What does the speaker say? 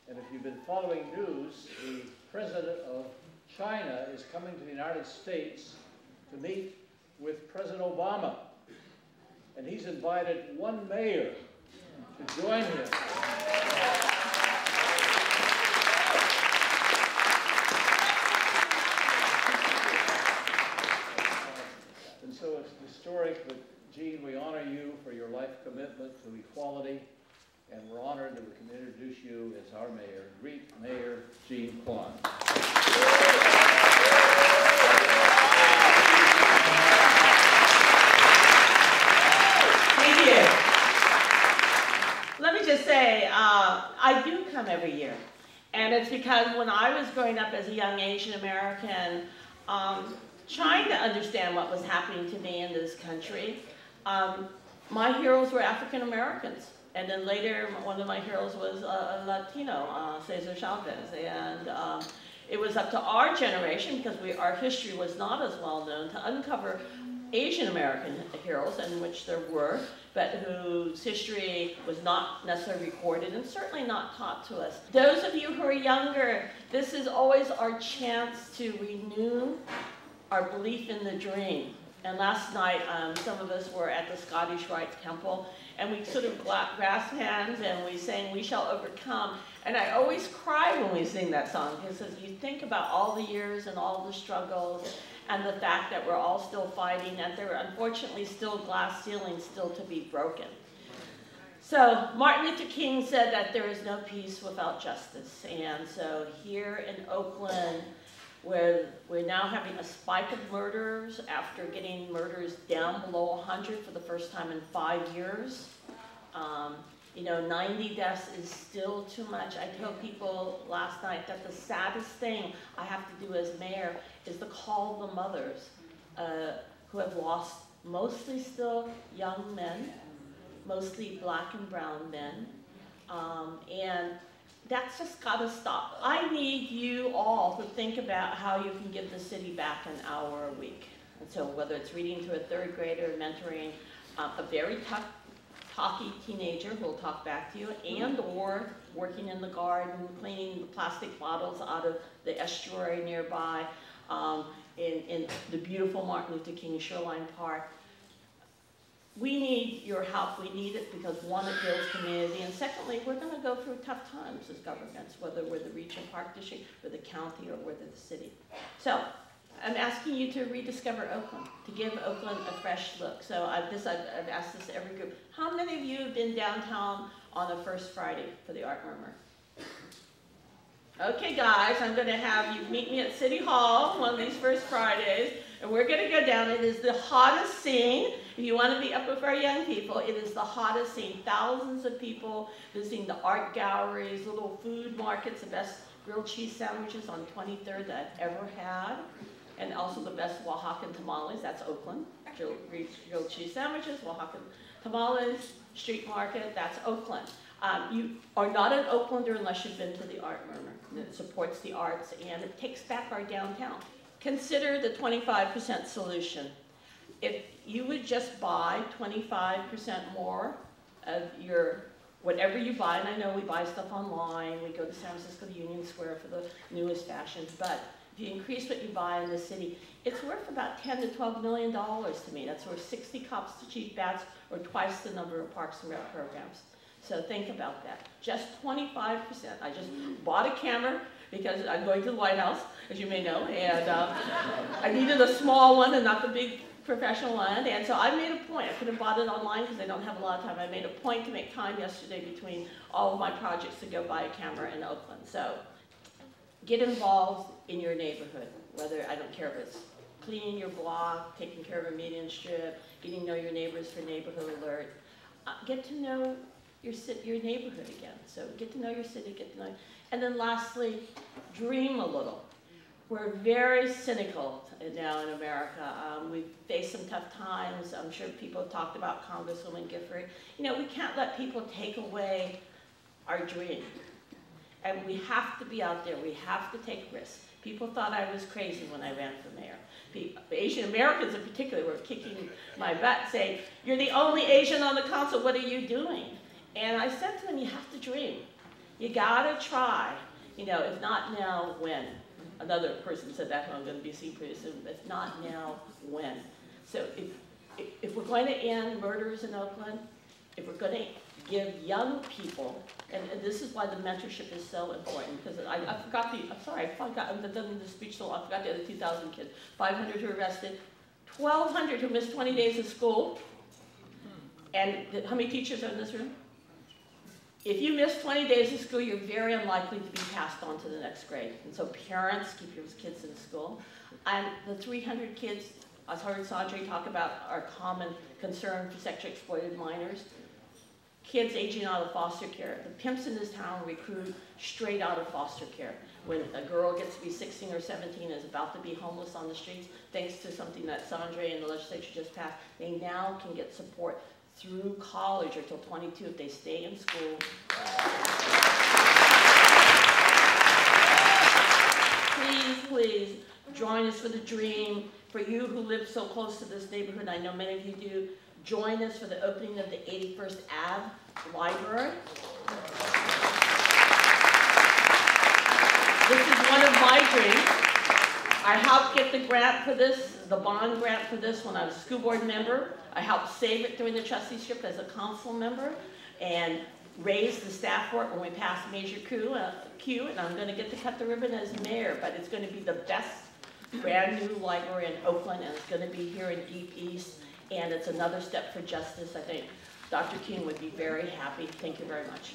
And if you've been following news, the president of China is coming to the United States to meet with President Obama. And he's invited one mayor to join him. And so it's historic, but Jean, we honor you for your life commitment to equality, and we're honored that we can introduce you as our mayor. Greet Mayor Jean Quan. Thank you. Let me just say, I do come every year. And it's because when I was growing up as a young Asian American, trying to understand what was happening to me in this country, my heroes were African Americans. And then later, one of my heroes was a Latino, Cesar Chavez. And it was up to our generation, because our history was not as well known, to uncover Asian American heroes, in which there were, but whose history was not necessarily recorded and certainly not taught to us. Those of you who are younger, this is always our chance to renew our belief in the dream. And last night, some of us were at the Scottish Rite Temple, and we sort of grasped hands and we sang, "We Shall Overcome." And I always cry when we sing that song, because as you think about all the years and all the struggles, and the fact that we're all still fighting, and there are unfortunately still glass ceilings still to be broken. So Martin Luther King said that there is no peace without justice. And so here in Oakland, where we're now having a spike of murders after getting murders down below 100 for the first time in 5 years. You know, 90 deaths is still too much. I told people last night that the saddest thing I have to do as mayor is to call the mothers who have lost mostly still young men, mostly black and brown men, and that's just got to stop. I need you all to think about how you can give the city back an hour a week. And so whether it's reading to a 3rd grader, mentoring a very tough, talky teenager who will talk back to you, and or working in the garden, cleaning the plastic bottles out of the estuary nearby, in the beautiful Martin Luther King Shoreline Park. We need your help. We need it because, one, it builds community, and secondly, we're going to go through tough times as governments, whether we're the Region Park District, or the county, or whether the city. So I'm asking you to rediscover Oakland, to give Oakland a fresh look. So I've asked this to every group. How many of you have been downtown on the first Friday for the Art Murmur? Okay, guys, I'm going to have you meet me at City Hall one of these first Fridays, and we're going to go down. It is the hottest scene. If you want to be up with our young people, it is the hottest scene. Thousands of people visiting the art galleries, little food markets, the best grilled cheese sandwiches on 23rd that I've ever had, and also the best Oaxacan tamales. That's Oakland. Grilled cheese sandwiches, Oaxacan tamales, street market, that's Oakland. You are not an Oaklander unless you've been to the Art Murmur. It supports the arts, and it takes back our downtown. Consider the 25% solution. If you would just buy 25% more of your, whatever you buy, and I know we buy stuff online, we go to San Francisco Union Square for the newest fashions, but if you increase what you buy in the city, it's worth about $10 to $12 million to me. That's worth 60 cops to Chief Bats, or twice the number of Parks and Rec programs. So think about that. Just 25%. I just bought a camera because I'm going to the White House, as you may know, and I needed a small one and not the big professional one. And so I made a point. I could have bought it online because I don't have a lot of time. I made a point to make time yesterday between all of my projects to go buy a camera in Oakland. So get involved in your neighborhood, whether, I don't care if it's cleaning your block, taking care of a median strip, getting to know your neighbors for neighborhood alert. Get to know your neighborhood again. So get to know your city, get to know. And then lastly, dream a little. We're very cynical now in America. We've faced some tough times. I'm sure people have talked about Congresswoman Gifford. You know, we can't let people take away our dream. And we have to be out there. We have to take risks. People thought I was crazy when I ran for mayor. Asian Americans in particular were kicking my butt saying, "You're the only Asian on the council, what are you doing?" And I said to them, you have to dream. You gotta try. You know, if not now, when? Another person said that, I'm gonna be seen pretty soon. If not now, when? So if we're going to end murders in Oakland, if we're going to give young people, and this is why the mentorship is so important, because I forgot the, I'm sorry, I forgot, I'm done the speech so long, I forgot the other 2,000 kids. 500 who were arrested, 1,200 who missed 20 days of school, and how many teachers are in this room? If you miss 20 days of school, you're very unlikely to be passed on to the next grade. And so parents, keep your kids in school. And the 300 kids, I heard Sanjay talk about our common concern for sexually exploited minors. Kids aging out of foster care. The pimps in this town recruit straight out of foster care. When a girl gets to be 16 or 17 and is about to be homeless on the streets, thanks to something that Sanjay and the legislature just passed, they now can get support through college or till 22 if they stay in school. Please, please, join us for the dream. For you who live so close to this neighborhood, I know many of you do, join us for the opening of the 81st Ave Library. This is one of my dreams. I helped get the grant for this, the bond grant for this when I was a school board member. I helped save it during the trusteeship as a council member and raised the staff for it when we passed Major Q, and I'm going to get to cut the ribbon as mayor, but it's going to be the best brand new library in Oakland, and it's going to be here in Deep East, and it's another step for justice. I think Dr. King would be very happy. Thank you very much.